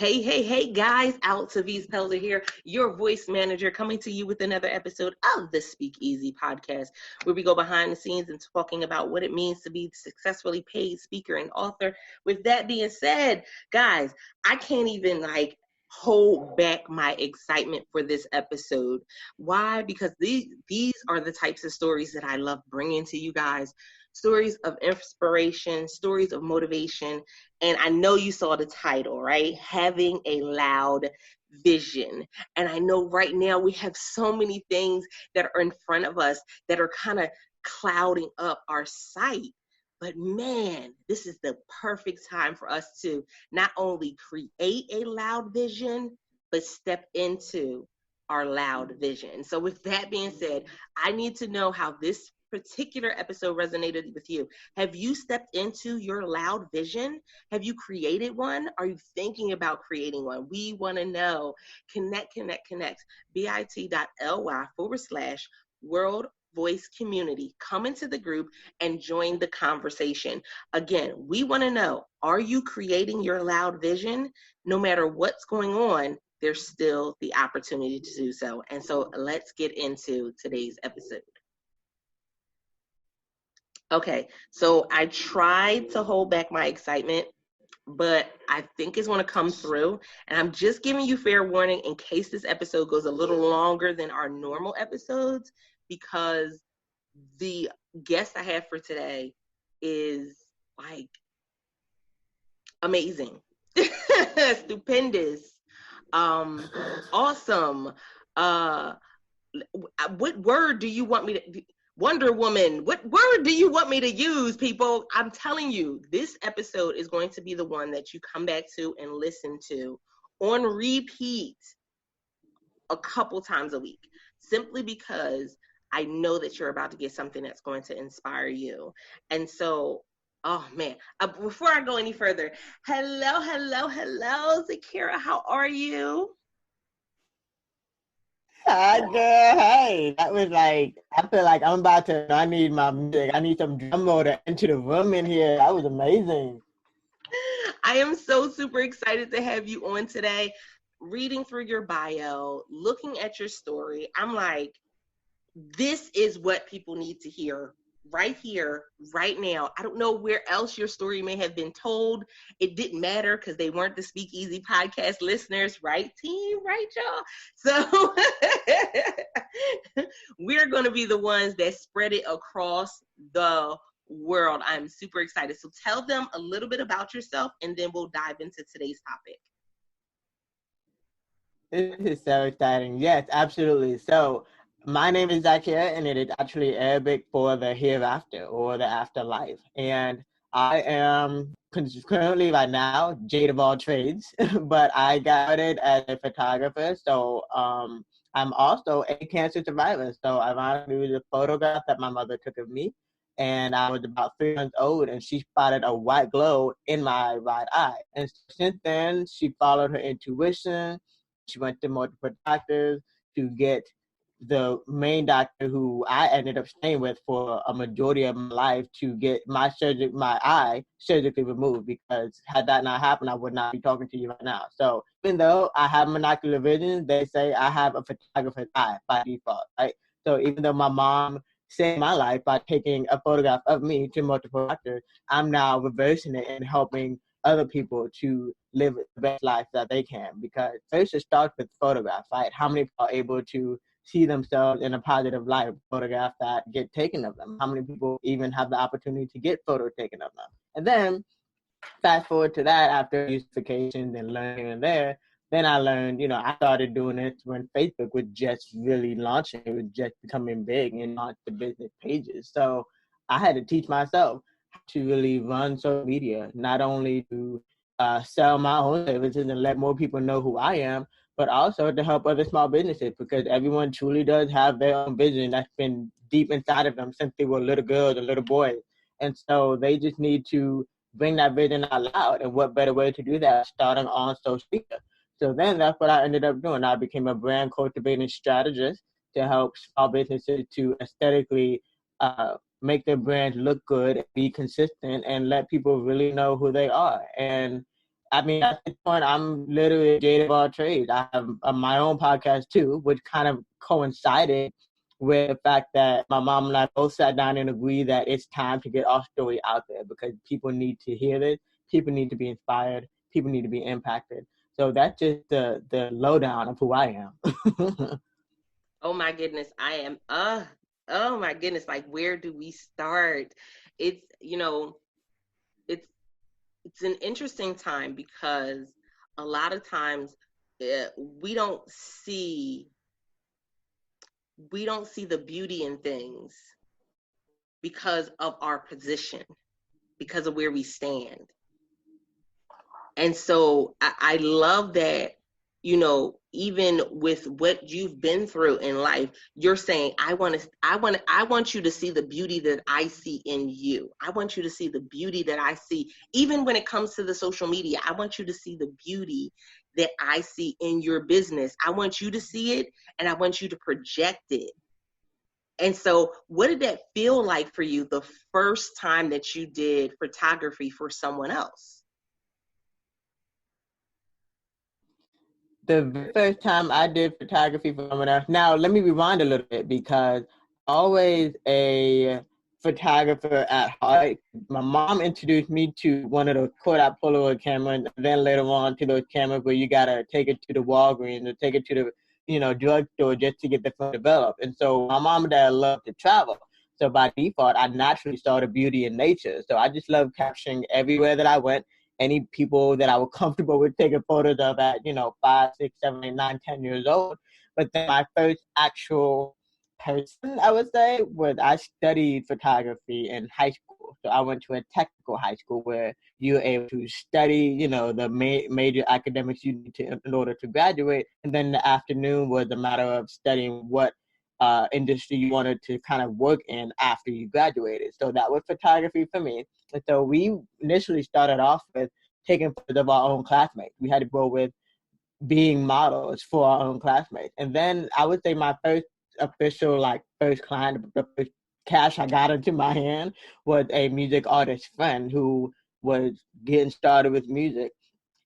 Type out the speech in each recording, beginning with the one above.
Hey, guys, Altaviz Pelzer here, your voice manager, coming to you with another episode of the Speakeasy podcast, where we go behind the scenes and talking about what it means to be a successfully paid speaker and author. With that being said, guys, I can't even hold back my excitement for this episode. Why? Because these are the types of stories that I love bringing to you guys. Stories of inspiration, stories of motivation. And I know you saw the title, right? Having a loud vision. And I know right now we have so many things that are in front of us that are kind of clouding up our sight. But man, this is the perfect time for us to not only create a loud vision, but step into our loud vision. So with that being said, I need to know how this particular episode resonated with you. Have you stepped into your loud vision? Have you created one? Are you thinking about creating one? We want to know. Connect. bit.ly/World Voice Community. Come into the group and join the conversation. Again, we want to know, are you creating your loud vision? No matter what's going on, there's still the opportunity to do so. And so let's get into today's episode. Okay, so I tried to hold back my excitement, but I think it's going to come through. And I'm just giving you fair warning in case this episode goes a little longer than our normal episodes, because the guest I have for today is amazing, stupendous, awesome. What word do you want me to... Wonder Woman, what word do you want me to use, people? I'm telling you, this episode is going to be the one that you come back to and listen to on repeat a couple times a week, simply because I know that you're about to get something that's going to inspire you. And so, oh man, before I go any further, hello, Zaakirah, how are you? Hi, girl. Hey, that was I feel like I need my music. I need some drum roll to enter the room in here. That was amazing. I am so super excited to have you on today. Reading through your bio, looking at your story, I'm like, this is what people need to hear right here, right now. I don't know where else your story may have been told. It didn't matter because they weren't the Speakeasy podcast listeners, right, team? Right, y'all? So we're going to be the ones that spread it across the world. I'm super excited. So tell them a little bit about yourself, and then we'll dive into today's topic. This is so exciting. Yes, absolutely. So my name is Zaakirah, and it is actually Arabic for the hereafter or the afterlife. And I am currently right now Jade of all trades, but I got it as a photographer. So I'm also a cancer survivor. So ironically, it was a photograph that my mother took of me. And I was about 3 months old, and she spotted a white glow in my right eye. And since then, she followed her intuition. She went to multiple doctors to get the main doctor who I ended up staying with for a majority of my life to get my eye surgically removed, because had that not happened, I would not be talking to you right now. So even though I have monocular vision, they say I have a photographer's eye by default, right? So even though my mom saved my life by taking a photograph of me to multiple doctors, I'm now reversing it and helping other people to live the best life that they can. Because first it starts with photographs, right? How many people are able to see themselves in a positive light, photographs that get taken of them? How many people even have the opportunity to get photos taken of them? And then fast forward to that, after unifications and learning and there, then I learned, I started doing it when Facebook was just really launching. It was just becoming big and launched the business pages. So I had to teach myself how to really run social media, not only to sell my own services and let more people know who I am, but also to help other small businesses, because everyone truly does have their own vision that's been deep inside of them since they were little girls or little boys. And so they just need to bring that vision out loud. And what better way to do that? Starting on social media. So then that's what I ended up doing. I became a brand cultivating strategist to help small businesses to aesthetically make their brands look good, be consistent, and let people really know who they are. And I mean, at this point, I'm literally a jade of all trades. I have my own podcast too, which kind of coincided with the fact that my mom and I both sat down and agreed that it's time to get our story out there because people need to hear this. People need to be inspired. People need to be impacted. So that's just the lowdown of who I am. Oh my goodness, I am oh my goodness, like where do we start? It's, it's it's an interesting time because a lot of times we don't see the beauty in things because of our position, because of where we stand. And so I love that, even with what you've been through in life, you're saying, I want you to see the beauty that I see in you. I want you to see the beauty that I see, even when it comes to the social media. I want you to see the beauty that I see in your business. I want you to see it, and I want you to project it. And so what did that feel like for you the first time that you did photography for someone else? The first time I did photography for someone else. Now, let me rewind a little bit because always a photographer at heart. My mom introduced me to one of those Kodak Polaroid cameras, and then later on to those cameras where you gotta take it to the Walgreens or take it to the drugstore just to get the film developed. And so my mom and dad love to travel. So by default, I naturally saw the beauty in nature. So I just love capturing everywhere that I went, any people that I was comfortable with taking photos of at, 5, 6, 7, 8, 9, 10 years old. But then my first actual person, I would say, was I studied photography in high school. So I went to a technical high school where you're able to study, the major academics you need to in order to graduate. And then the afternoon was a matter of studying what industry you wanted to kind of work in after you graduated. So that was photography for me. And so we initially started off with taking photos of our own classmates. We had to go with being models for our own classmates. And then I would say my first official, first client, the first cash I got into my hand was a music artist friend who was getting started with music.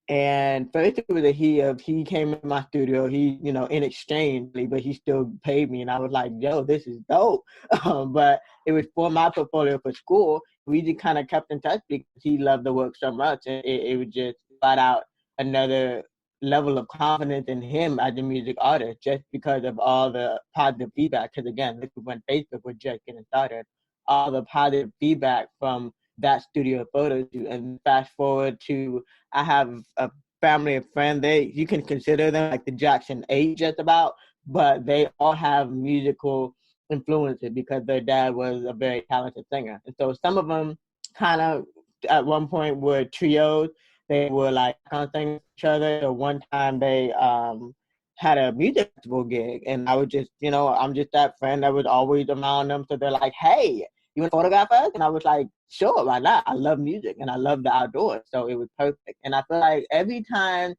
And first it was he came in my studio, in exchange, but he still paid me. And I was like, yo, this is dope. But it was for my portfolio for school. We just kind of kept in touch because he loved the work so much. And it was just brought out another level of confidence in him as a music artist just because of all the positive feedback. Because again, this was when Facebook was just getting started. All the positive feedback from that studio photo shoot. And fast forward to I have a family of friends. You can consider them like the Jackson 8 just about, but they all have musical influences because their dad was a very talented singer. And so some of them kind of at one point were trios. They were like counseling each other. So one time they had a music festival gig, and I was just, I'm just that friend that was always around them. So they're like, hey, you want to photograph us? And I was like, sure, why not? I love music and I love the outdoors. So it was perfect. And I feel like every time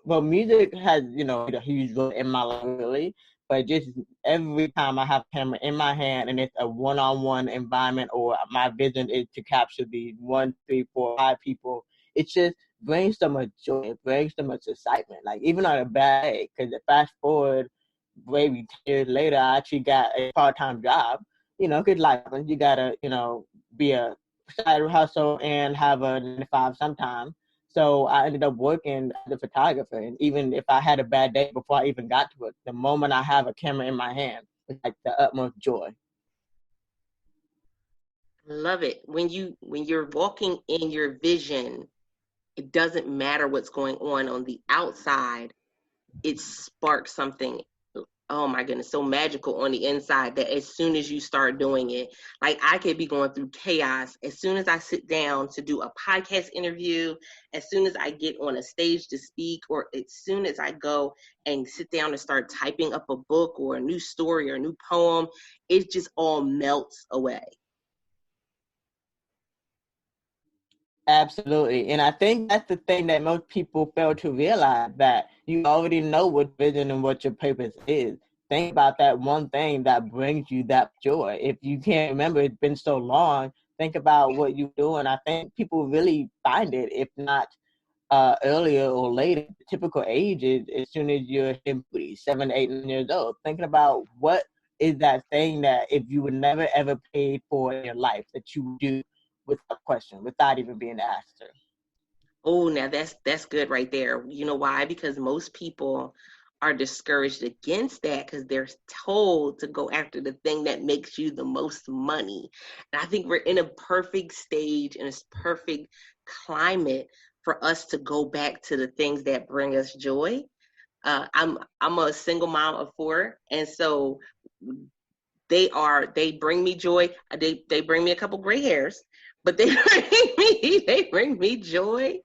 music has, a huge role in my life, really. But just every time I have a camera in my hand and it's a one-on-one environment or my vision is to capture the 1, 3, 4, 5 people, it just brings so much joy. It brings so much excitement. Like even on a bad day, because fast forward maybe 10 years later, I actually got a part-time job. Because life happens. You gotta, be a side hustle and have a 9 to 5 sometime. So I ended up working as a photographer. And even if I had a bad day before I even got to it, the moment I have a camera in my hand, it's like the utmost joy. Love it. When you're walking in your vision, it doesn't matter what's going on the outside. It sparks something, oh my goodness, so magical on the inside that as soon as you start doing it, like I could be going through chaos. As soon as I sit down to do a podcast interview, as soon as I get on a stage to speak, or as soon as I go and sit down and start typing up a book or a new story or a new poem, it just all melts away. Absolutely. And I think that's the thing that most people fail to realize, that you already know what vision and what your purpose is. Think about that one thing that brings you that joy. If you can't remember, it's been so long, think about what you do. And I think people really find it, if not earlier or later. The typical age is as soon as you're in puberty, 7, 8, 9 years old. Thinking about what is that thing that if you would never ever paid for in your life that you would do without question, without even being asked to. Oh, now that's good right there. You know why? Because most people are discouraged against that because they're told to go after the thing that makes you the most money. And I think we're in a perfect stage and a perfect climate for us to go back to the things that bring us joy. I'm a single mom of 4, and so they bring me joy. They bring me a couple gray hairs, but they bring me joy.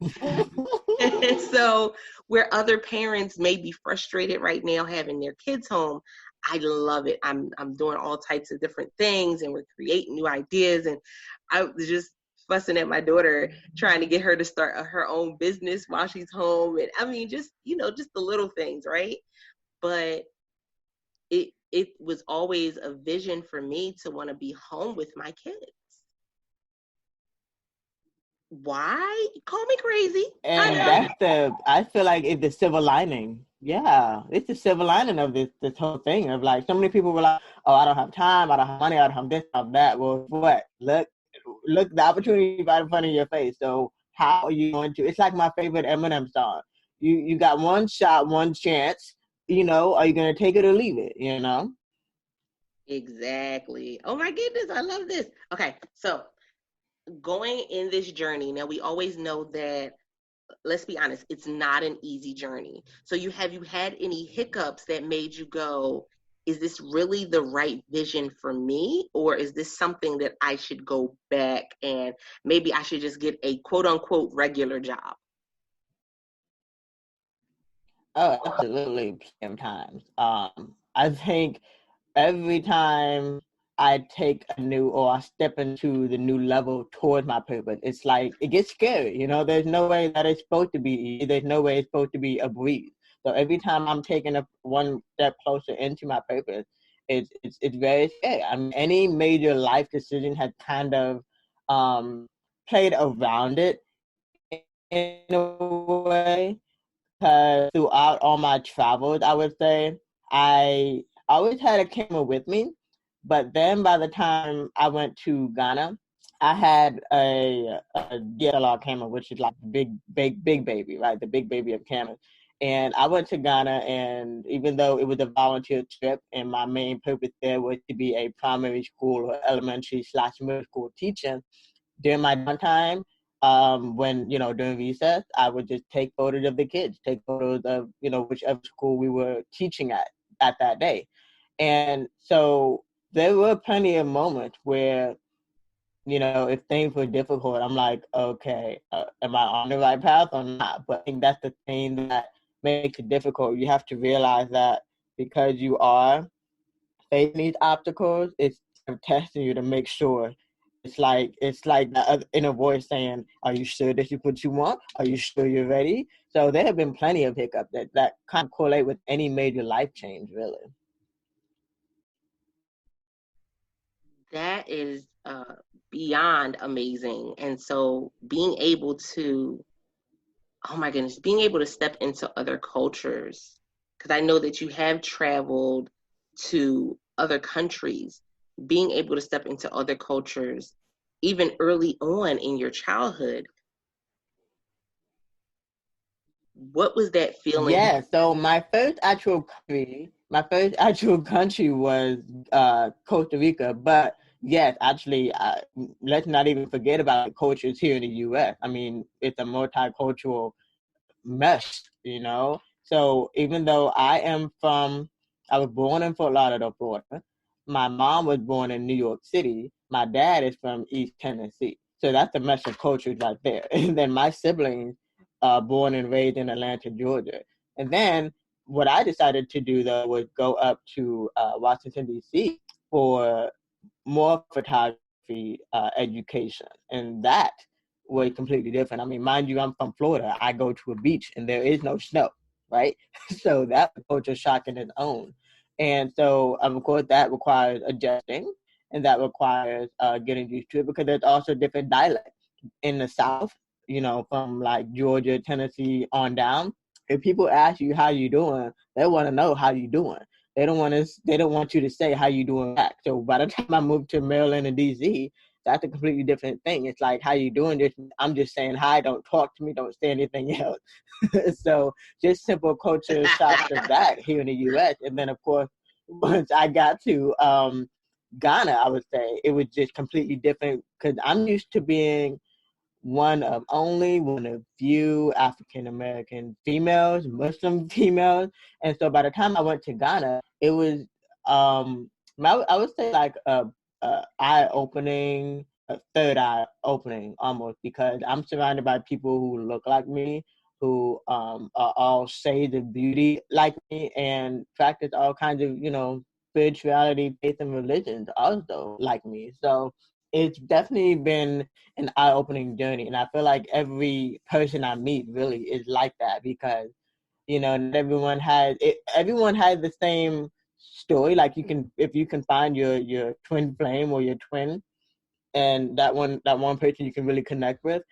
And so where other parents may be frustrated right now having their kids home, I love it. I'm doing all types of different things, and we're creating new ideas. And I was just fussing at my daughter, trying to get her to start her own business while she's home. And I mean, just just the little things, right? But it was always a vision for me to want to be home with my kids. Why? Call me crazy. I And know. I feel like it's the silver lining. Yeah, it's the silver lining of this whole thing of like, so many people were like, oh, I don't have time, I don't have money, I don't have this, I don't have that. Well, what? Look, the opportunity right in front of your face. So how are you going to, it's like my favorite Eminem song. You got one shot, one chance, are you going to take it or leave it, Exactly. Oh my goodness, I love this. Okay, so going in this journey, now we always know that, let's be honest, it's not an easy journey. So have you had any hiccups that made you go, is this really the right vision for me? Or is this something that I should go back and maybe I should just get a quote unquote regular job? Oh, absolutely. Sometimes. I think every time I take a new or I step into the new level towards my purpose, it's like it gets scary. There's no way that it's supposed to be easy. There's no way it's supposed to be a breeze. So every time I'm taking one step closer into my purpose, it's very scary. I mean, any major life decision has kind of played around it in a way. Because throughout all my travels, I would say I always had a camera with me. But then by the time I went to Ghana, I had a DSLR camera, which is like the big baby, right? The big baby of cameras. And I went to Ghana, and even though it was a volunteer trip, and my main purpose there was to be a primary school or elementary/middle school teacher, during my downtime, when during recess, I would just take photos of the kids, take photos of whichever school we were teaching at that day. And so there were plenty of moments where if things were difficult, I'm like, okay, am I on the right path or not? But I think that's the thing that makes it difficult. You have to realize that because you are facing these obstacles, it's testing you to make sure. It's like the inner voice saying, "Are you sure this is what you want? Are you sure you're ready?" So there have been plenty of hiccups that kind of correlate with any major life change, really. That is beyond amazing. And so being able to, oh my goodness, being able to step into other cultures, because I know that you have traveled to other countries, being able to step into other cultures, even early on in your childhood, what was that feeling? Yeah. So my first actual country was Costa Rica, but yes, actually, let's not even forget about the cultures here in the U.S. I mean, it's a multicultural mesh. So even though I was born in Fort Lauderdale, Florida. My mom was born in New York City. My dad is from East Tennessee. So that's a mesh of cultures right there. And then my siblings are born and raised in Atlanta, Georgia. And then what I decided to do though was go up to Washington D.C. for more photography education, and that was completely different. I mean, mind you, I'm from Florida. I go to a beach and there is no snow, right? So that was culture shock in its own. And so, of course, that requires adjusting, and that requires getting used to it because there's also different dialects in the South. from like Georgia, Tennessee on down, if people ask you how you doing, they want to know how you doing. They don't want you to say how you doing back. So by the time I moved to Maryland and DC, that's a completely different thing. It's like, how you doing? I'm just saying hi, don't talk to me, don't say anything else. So just simple culture shocks of that here in the US. And then of course, once I got to Ghana, I would say it was just completely different because I'm used to being one of few African American females, Muslim females, and so by the time I went to Ghana, it was I would say like a eye opening, a third eye opening almost, because I'm surrounded by people who look like me, who are all shades of beauty like me, and practice all kinds of spirituality, faith, and religions also like me. So it's definitely been an eye-opening journey, and I feel like every person I meet really is like that, because not everyone has it. Everyone has the same story. Like, if you can find your twin flame or your twin, and that one person you can really connect with.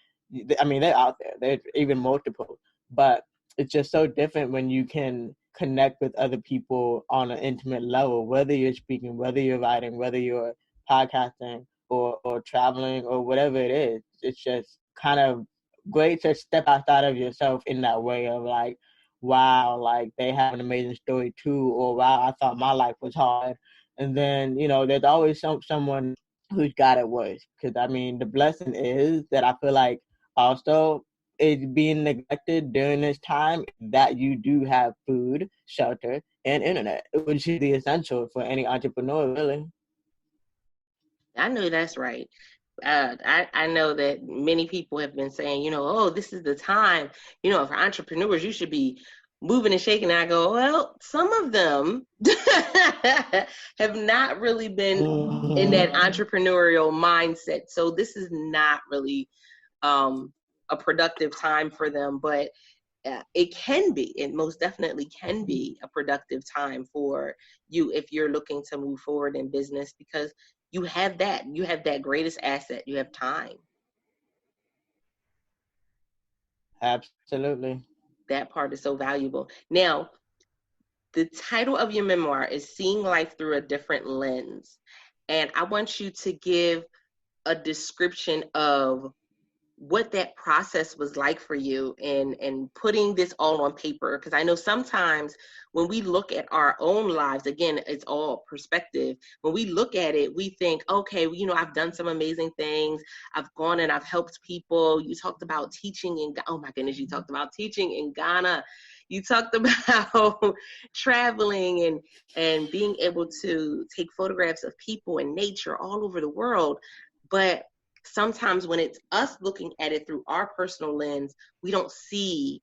I mean, they're out there. There's even multiple, but it's just so different when you can connect with other people on an intimate level, whether you're speaking, whether you're writing, whether you're podcasting or traveling or whatever it is. It's just kind of great to step outside of yourself in that way of like, wow, like they have an amazing story too, or wow, I thought my life was hard. And then, there's always someone who's got it worse. Because I mean, the blessing is that I feel like also is being neglected during this time, that you do have food, shelter, and internet, which is the essential for any entrepreneur, really. I know that's right. I know that many people have been saying, oh, this is the time, for entrepreneurs, you should be moving and shaking. And I go, well, some of them have not really been in that entrepreneurial mindset. So this is not really a productive time for them, but it can be, it most definitely can be a productive time for you if you're looking to move forward in business, because you have that greatest asset. You have time. Absolutely. That part is so valuable. Now, the title of your memoir is Seeing Life Through a Different Lens. And I want you to give a description of what that process was like for you and putting this all on paper. Because I know sometimes when we look at our own lives, again, it's all perspective. When we look at it, we think, okay, well, I've done some amazing things. I've gone and I've helped people. You talked about teaching oh my goodness, you talked about teaching in Ghana. You talked about traveling and being able to take photographs of people and nature all over the world. But sometimes when it's us looking at it through our personal lens, we don't see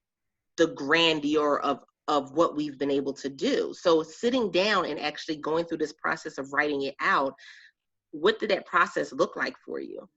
the grandeur of what we've been able to do. So sitting down and actually going through this process of writing it out, what did that process look like for you?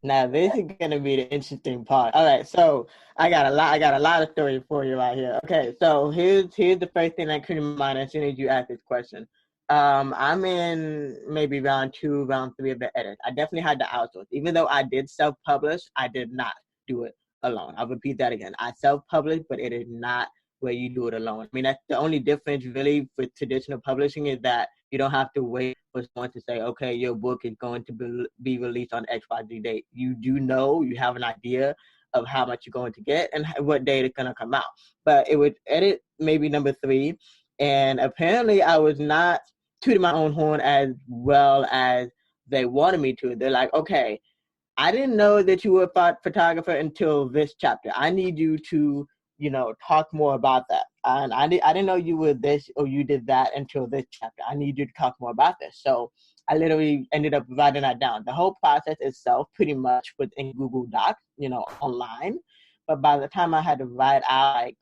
Now this is gonna be the interesting part. All right, so I got a lot of stories for you right here. Okay, so here's the first thing that came to mind as soon as you asked this question. I'm in maybe round 2, round 3 of the edit. I definitely had to outsource. Even though I did self-publish, I did not do it alone. I'll repeat that again. I self-published, but it is not where you do it alone. I mean, that's the only difference really with traditional publishing, is that you don't have to wait for someone to say, okay, your book is going to be released on XYZ date. You do know, you have an idea of how much you're going to get and what date it's going to come out. But it was edit maybe number 3. And apparently I was not tooting my own horn as well as they wanted me to. They're like, okay, I didn't know that you were a photographer until this chapter. I need you to, talk more about that. And I didn't know you were this or you did that until this chapter. I need you to talk more about this. So I literally ended up writing that down. The whole process itself pretty much was in Google Docs, online. But by the time I had to write out like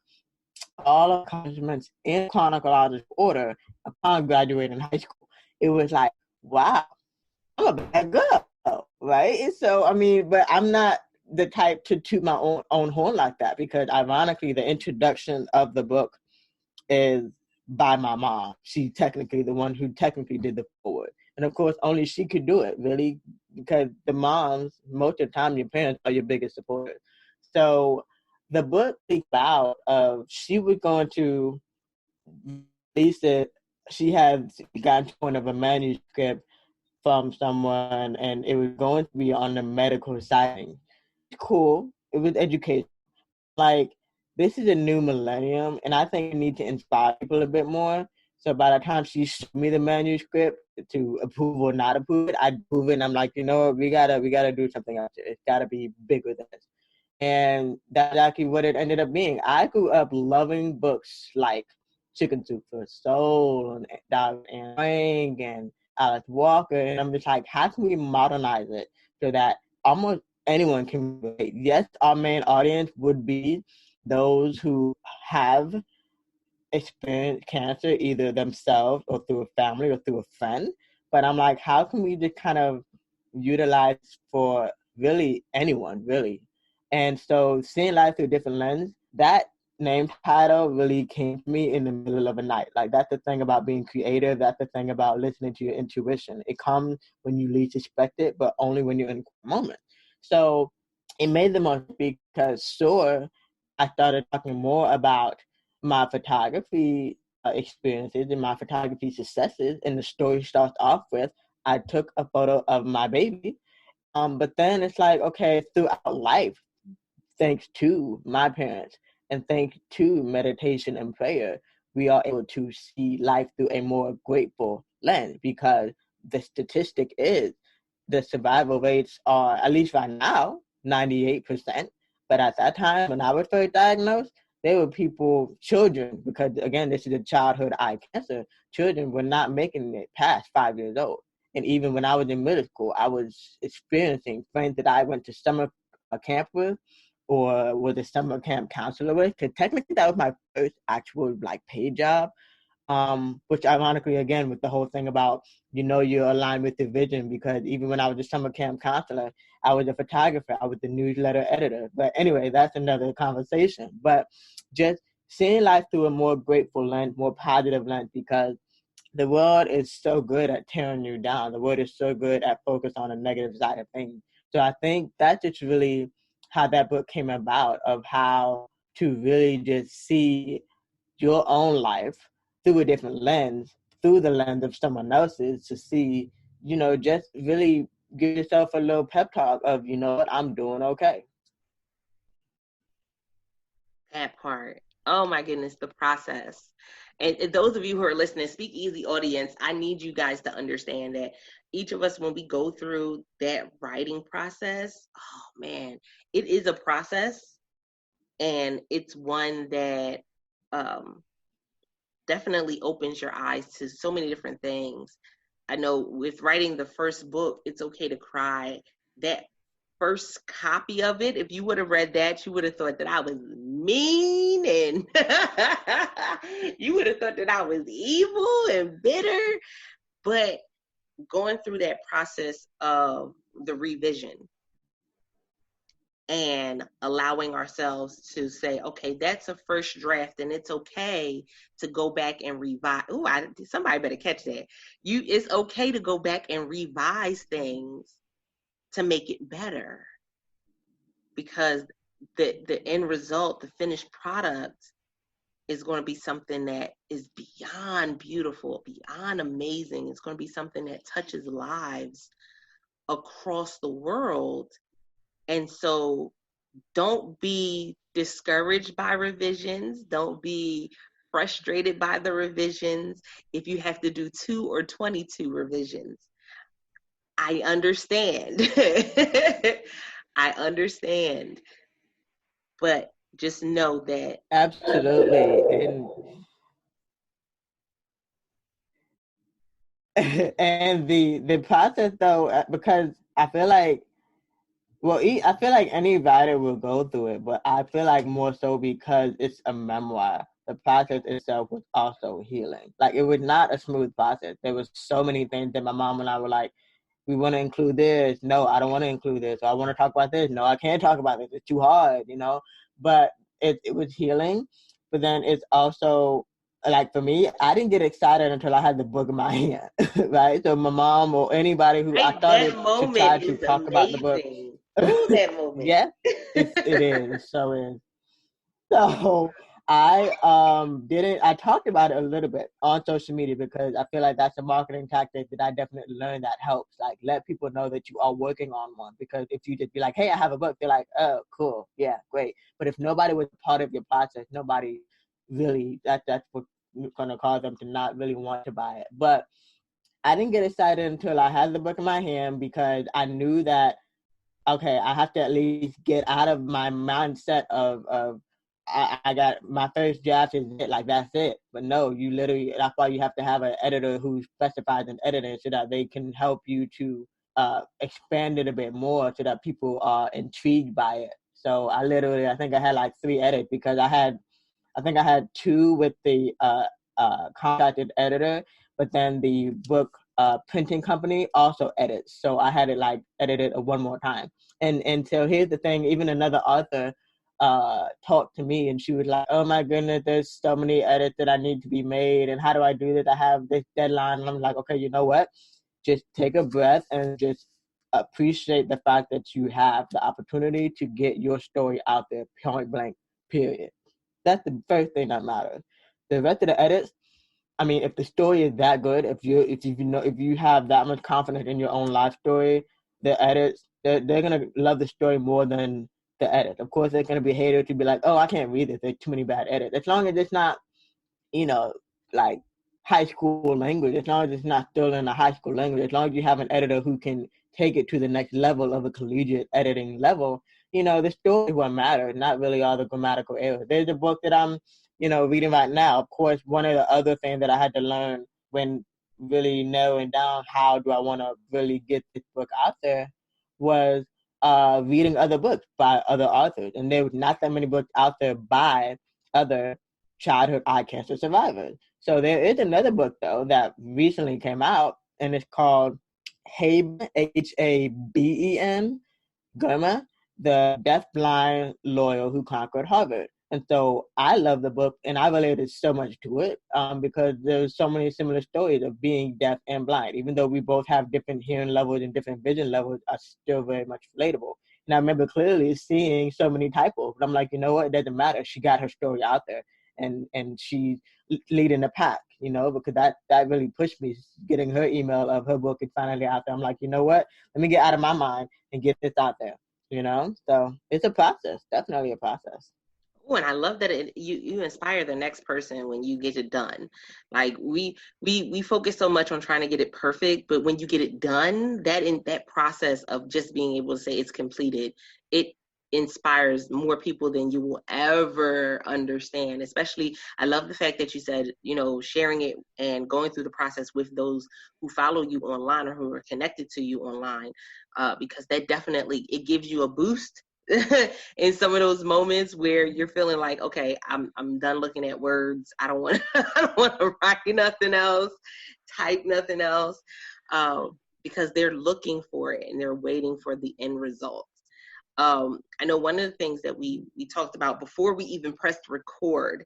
all accomplishments in chronological order upon graduating high school, it was like, wow, I'm a bad girl, right? And so, I mean, but I'm not the type to toot my own horn like that, because ironically, the introduction of the book is by my mom. She's technically the one who technically did the forward. And of course, only she could do it, really, because the moms, most of the time, your parents are your biggest supporters. So the book speaks about she was going to release it. She had gotten to one of a manuscript from someone, and it was going to be on the medical side. Cool. It was education. Like, this is a new millennium, and I think we need to inspire people a bit more. So by the time she showed me the manuscript to approve or not approve it, I approve it, and I'm like, you know what, we gotta do something else. It's gotta be bigger than this. And that's actually what it ended up being. I grew up loving books like Chicken Soup for the Soul and Dog and Frank and Alice Walker, and I'm just like, how can we modernize it so that almost anyone can relate? Yes, our main audience would be those who have experienced cancer, either themselves or through a family or through a friend. But I'm like, how can we just kind of utilize for really anyone, really? And so seeing life through a different lens, that name title really came to me in the middle of a night. Like, that's the thing about being creative. That's the thing about listening to your intuition. It comes when you least expect it, but only when you're in the moment. So it made the most because sure, I started talking more about my photography experiences and my photography successes, and the story starts off with I took a photo of my baby. But then it's like, okay, throughout life, thanks to my parents and thanks to meditation and prayer, we are able to see life through a more grateful lens, because the statistic is the survival rates are, at least right now, 98%. But at that time, when I was first diagnosed, there were children, because again, this is a childhood eye cancer, children were not making it past 5 years old. And even when I was in middle school, I was experiencing friends that I went to summer camp with or was a summer camp counselor with, because technically that was my first actual paid job. Which ironically, again, with the whole thing about, you're aligned with the vision, because even when I was a summer camp counselor, I was a photographer, I was the newsletter editor. But anyway, that's another conversation. But just seeing life through a more grateful lens, more positive lens, because the world is so good at tearing you down. The world is so good at focus on the negative side of things. So I think that's just really how that book came about, of how to really just see your own life through a different lens, through the lens of someone else's, to see, just really give yourself a little pep talk of, you know what, I'm doing okay. That part. Oh my goodness, the process. And those of you who are listening, Speak Easy audience, I need you guys to understand that each of us, when we go through that writing process, oh man, it is a process, and it's one that um, definitely opens your eyes to so many different things. I know with writing the first book, It's Okay to Cry, that first copy of it, if you would have read that, you would have thought that I was mean, and you would have thought that I was evil and bitter. But going through that process of the revision and allowing ourselves to say, okay, that's a first draft, and it's okay to go back and revise. Ooh, somebody better catch that. It's okay to go back and revise things to make it better, because the end result, the finished product, is going to be something that is beyond beautiful, beyond amazing. It's going to be something that touches lives across the world. And so don't be discouraged by revisions. Don't be frustrated by the revisions. If you have to do 2 or 22 revisions, I understand. I understand. But just know that. Absolutely. And the process, though, because I feel like, well, I feel like any writer will go through it, but I feel like more so because it's a memoir. The process itself was also healing. Like, it was not a smooth process. There was so many things that my mom and I were like, we want to include this. No, I don't want to include this. Or I want to talk about this. No, I can't talk about this. It's too hard, But it was healing. But then it's also like for me, I didn't get excited until I had the book in my hand, right? So my mom or anybody who I Right, that started to try moment to is talk about the book. amazing. Ooh, that moment. Yeah, it is. It so is. So I didn't I talked about it a little bit on social media because I feel like that's a marketing tactic that I definitely learned that helps. Like let people know that you are working on one, because if you just be like, hey, I have a book, they're like, oh, cool, yeah, great. But if nobody was part of your process, nobody really that's what gonna cause them to not really want to buy it. But I didn't get excited until I had the book in my hand, because I knew that okay, I have to at least get out of my mindset of I got my first draft is it, like that's it. But no, you literally, that's why you have to have an editor who specifies in editing so that they can help you to expand it a bit more so that people are intrigued by it. So I think I had like 3 edits, because I think I had 2 with the contracted editor, but then the book printing company also edits. So I had it like edited one more time. And so here's the thing, even another author talked to me, and she was like, oh my goodness, there's so many edits that I need to be made, and how do I do this? I have this deadline. And I'm like, okay, you know what? Just take a breath and just appreciate the fact that you have the opportunity to get your story out there, point blank, period. That's the first thing that matters. The rest of the edits, I mean, if the story is that good, if you have that much confidence in your own life story, the edits they're gonna love the story more than the edit. Of course, there's gonna be haters to be like, oh, I can't read this. There's too many bad edits. As long as it's not, you know, like high school language, as long as it's not still in a high school language, as long as you have an editor who can take it to the next level of a collegiate editing level, the story will matter, not really all the grammatical errors. There's a book that I'm, reading right now. Of course, one of the other things that I had to learn when really narrowing down how do I want to really get this book out there was reading other books by other authors. And there was not that many books out there by other childhood eye cancer survivors. So there is another book though that recently came out, and it's called Haben, Haben, Gurma, the deaf-blind lawyer who conquered Harvard. And so I love the book, and I related so much to it because there's so many similar stories of being deaf and blind. Even though we both have different hearing levels and different vision levels, are still very much relatable. And I remember clearly seeing so many typos, but I'm like, you know what? It doesn't matter. She got her story out there, and she's leading the pack, because that really pushed me. Getting her email of her book is finally out there. I'm like, you know what? Let me get out of my mind and get this out there. So it's a process, definitely a process. Oh, and I love that you inspire the next person when you get it done. Like we focus so much on trying to get it perfect, but when you get it done, that process of just being able to say it's completed, it inspires more people than you will ever understand. Especially, I love the fact that you said, sharing it and going through the process with those who follow you online or who are connected to you online, because that definitely, it gives you a boost in some of those moments where you're feeling like, okay, I'm done looking at words. I don't want to write nothing else, type nothing else, because they're looking for it and they're waiting for the end result. I know one of the things that we talked about before we even pressed record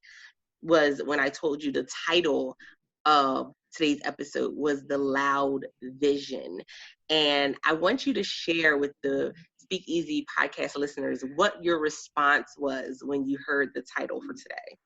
was when I told you the title of today's episode was The Loud Vision. And I want you to share with the Speak Easy podcast listeners what your response was when you heard the title for today.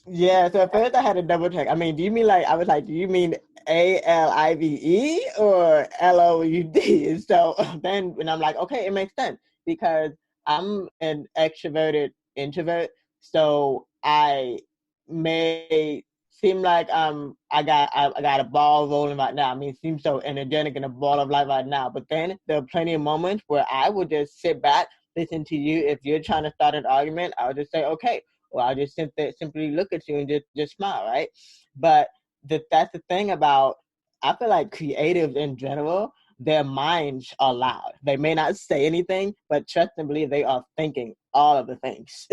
Yeah, so at first I had to double check. I mean, do you mean do you mean ALIVE or LOUD? So then when I'm like, okay, it makes sense because I'm an extroverted introvert. So I may seem like I got a ball rolling right now. I mean, it seems so energetic and a ball of life right now. But then there are plenty of moments where I would just sit back, listen to you. If you're trying to start an argument, I would just say, okay. Or I'll just simply look at you and just smile, right? But that's the thing about, I feel like creatives in general, their minds are loud. They may not say anything, but trust and believe they are thinking all of the things.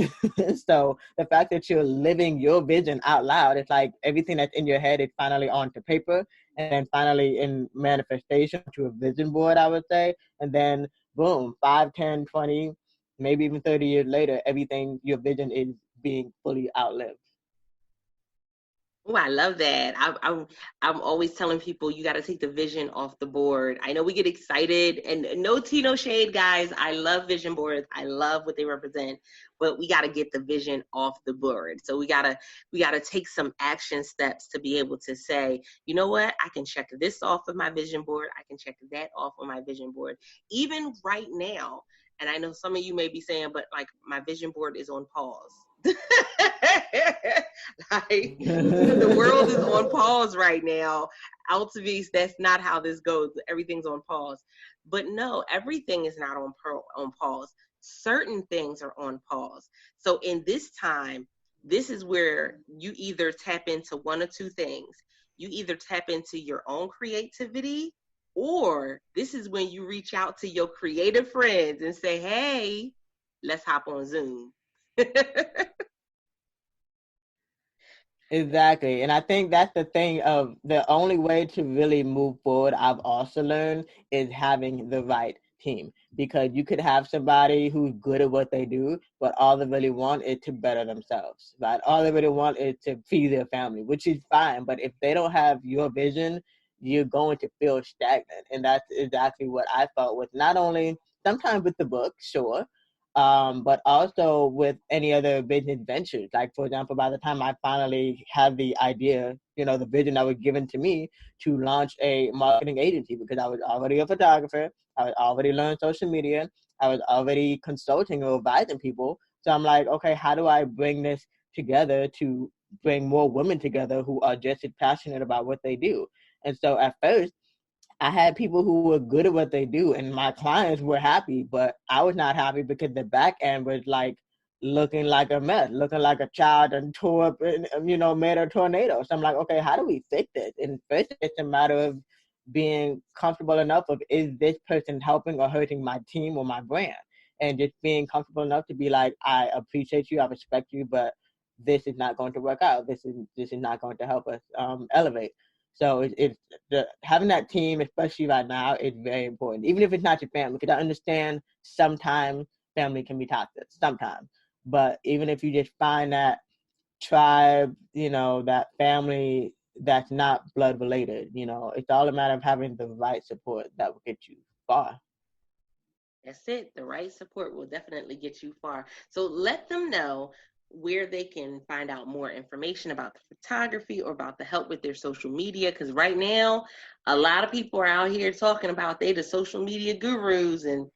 So the fact that you're living your vision out loud, it's like everything that's in your head is finally onto paper and then finally in manifestation to a vision board, I would say. And then boom, 5, 10, 20, maybe even 30 years later, everything, your vision is being fully outlived. Oh, I love that. I'm always telling people you got to take the vision off the board. I know we get excited, and no tea, no shade, guys. I love vision boards. I love what they represent, but we got to get the vision off the board. So we gotta take some action steps to be able to say, you know what, I can check this off of my vision board. I can check that off on my vision board. Even right now, and I know some of you may be saying, but like my vision board is on pause. Like the world is on pause right now. Altavis, that's not how this goes. Everything's on pause. But no, everything is not on pause. Certain things are on pause. So in this time, this is where you either tap into one or two things. You either tap into your own creativity, or this is when you reach out to your creative friends and say, hey, let's hop on Zoom. Exactly. And I think that's the thing of the only way to really move forward, I've also learned, is having the right team. Because you could have somebody who's good at what they do, but all they really want is to better themselves, right? All they really want is to feed their family, which is fine. But if they don't have your vision, you're going to feel stagnant. And that's exactly what I felt with not only sometimes with the book, sure, but also with any other business ventures. Like, for example, by the time I finally had the idea, the vision that was given to me to launch a marketing agency, because I was already a photographer, I was already learning social media, I was already consulting or advising people. So I'm like, okay, how do I bring this together to bring more women together who are just as passionate about what they do? And so at first, I had people who were good at what they do, and my clients were happy, but I was not happy because the back end was like looking like a mess, looking like a child and tore up, and made a tornado. So I'm like, okay, how do we fix this? And first, it's a matter of being comfortable enough of, is this person helping or hurting my team or my brand? And just being comfortable enough to be like, I appreciate you, I respect you, but this is not going to work out. This is not going to help us elevate. So having that team, especially right now, is very important. Even if it's not your family, because I understand sometimes family can be toxic, sometimes. But even if you just find that tribe, that family that's not blood related, it's all a matter of having the right support that will get you far. That's it. The right support will definitely get you far. So let them know where they can find out more information about the photography or about the help with their social media. Because right now, a lot of people are out here talking about they the social media gurus, and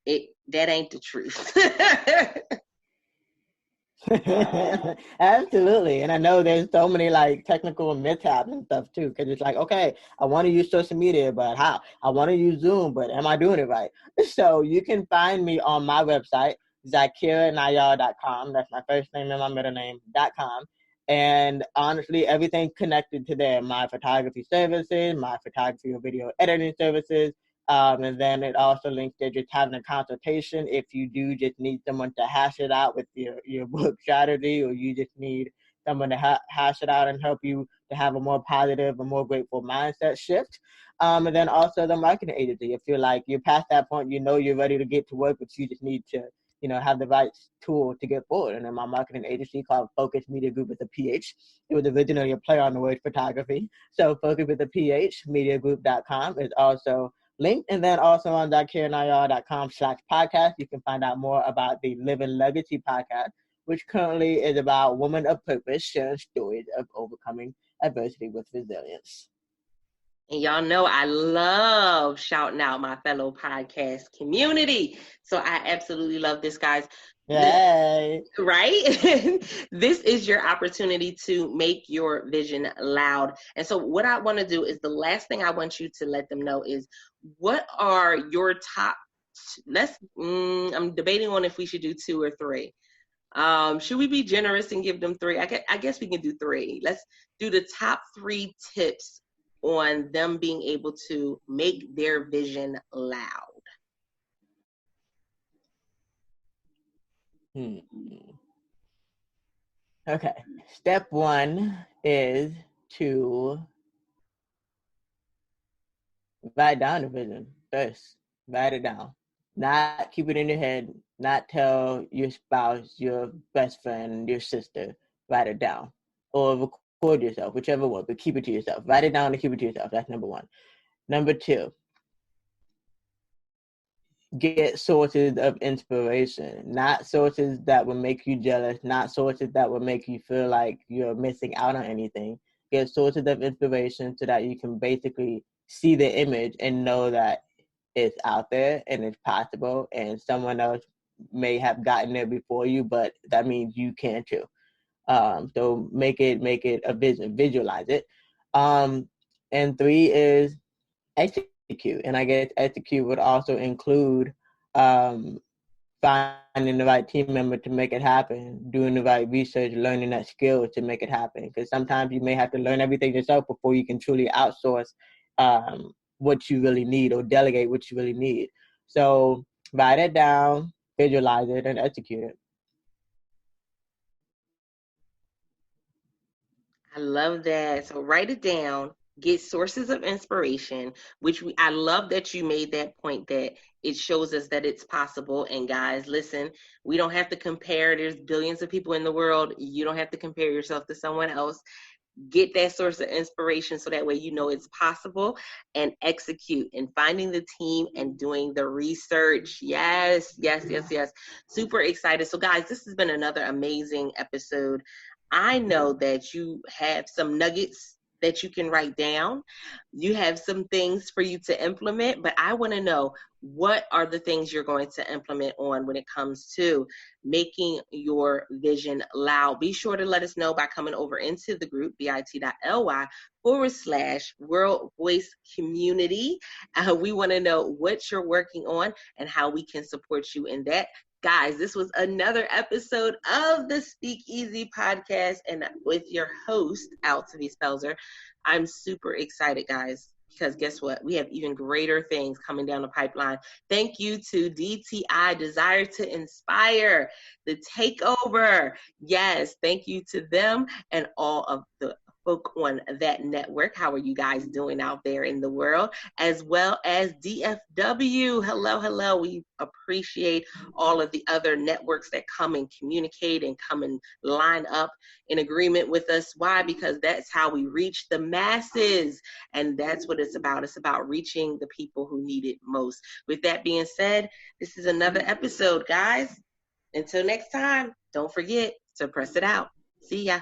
that ain't the truth. Absolutely. And I know there's so many like technical mishaps and stuff too, because it's like, okay, I want to use social media, but how? I want to use Zoom, but am I doing it right? So you can find me on my website, Zaakirah.com. That's my first name and my middle name.com. And honestly, everything connected to there, my photography services, my photography or video editing services, and then it also links to just having a consultation if you do just need someone to hash it out with your book strategy, or you just need someone to hash it out and help you to have a more positive, a more grateful mindset shift. And then also the marketing agency. If you're like, you're past that point, you're ready to get to work, but you just need to, have the right tool to get forward. And then my marketing agency called Focus Media Group with a PH. It was originally a play on the word photography. So Focus with a PH, mediagroup.com is also link. And then also on zaakirah.com/podcast, you can find out more about the Living Legacy podcast, which currently is about women of purpose sharing stories of overcoming adversity with resilience. And y'all know I love shouting out my fellow podcast community. So I absolutely love this, guys. Yay. Right? This is your opportunity to make your vision loud. And so what I want to do is, the last thing I want you to let them know is, what are your top, I'm debating on if we should do 2 or 3. Should we be generous and give them 3? I guess we can do 3. Let's do the top 3 tips on them being able to make their vision loud. Okay. Step 1 is to write down the vision first. Write it down. Not keep it in your head. Not tell your spouse, your best friend, your sister. Write it down. Or record yourself, whichever one, but keep it to yourself. Write it down and keep it to yourself. That's number one. Number two, get sources of inspiration, not sources that will make you jealous, not sources that will make you feel like you're missing out on anything. Get sources of inspiration so that you can basically see the image and know that it's out there and it's possible, and someone else may have gotten there before you, but that means you can too. So make it a vision, visualize it. And three is execute. And I guess execute would also include finding the right team member to make it happen, doing the right research, learning that skill to make it happen. Because sometimes you may have to learn everything yourself before you can truly outsource what you really need or delegate what you really need. So write it down, visualize it, and execute it. I love that. So write it down, get sources of inspiration, I love that you made that point, that it shows us that it's possible. And guys, listen, we don't have to compare. There's billions of people in the world. You don't have to compare yourself to someone else. Get that source of inspiration so that way you know it's possible, and execute and finding the team and doing the research. Yes, yes, yes, yes. Super excited. So guys, this has been another amazing episode. I know that you have some nuggets that you can write down. You have some things for you to implement, but I want to know, what are the things you're going to implement on when it comes to making your vision loud? Be sure to let us know by coming over into the group, bit.ly/World Voice Community. We want to know what you're working on and how we can support you in that. Guys, this was another episode of the Speak Easy podcast, and with your host, Altavi Spelzer. I'm super excited, guys, because guess what? We have even greater things coming down the pipeline. Thank you to DTI, Desire to Inspire, the Takeover. Yes, thank you to them and all of the folk on that network. How are you guys doing out there in the world? As well as DFW. Hello, hello. We appreciate all of the other networks that come and communicate and come and line up in agreement with us. Why? Because that's how we reach the masses. And that's what it's about. It's about reaching the people who need it most. With that being said, this is another episode, guys. Until next time, don't forget to press it out. See ya.